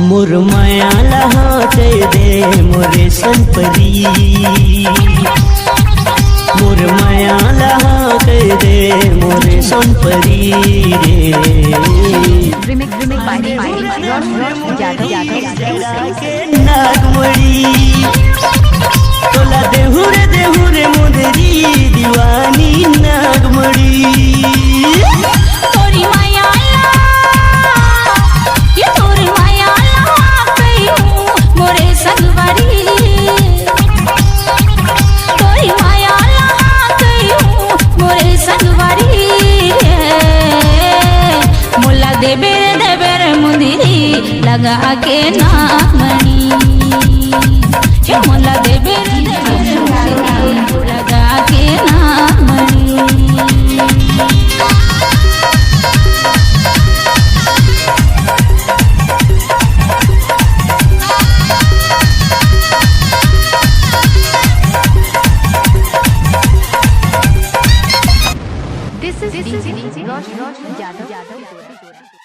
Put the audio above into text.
मोर माया लहाते दे मोरे संपरी, मोर माया लहाते दे मोरे संपरी नागमड़ी तोला देहुरे मुदरी दीवानी नागमड़ी। लगा के नागमणि मोला देवे लगा के नागमणि। This is DJ Roshan Yadav.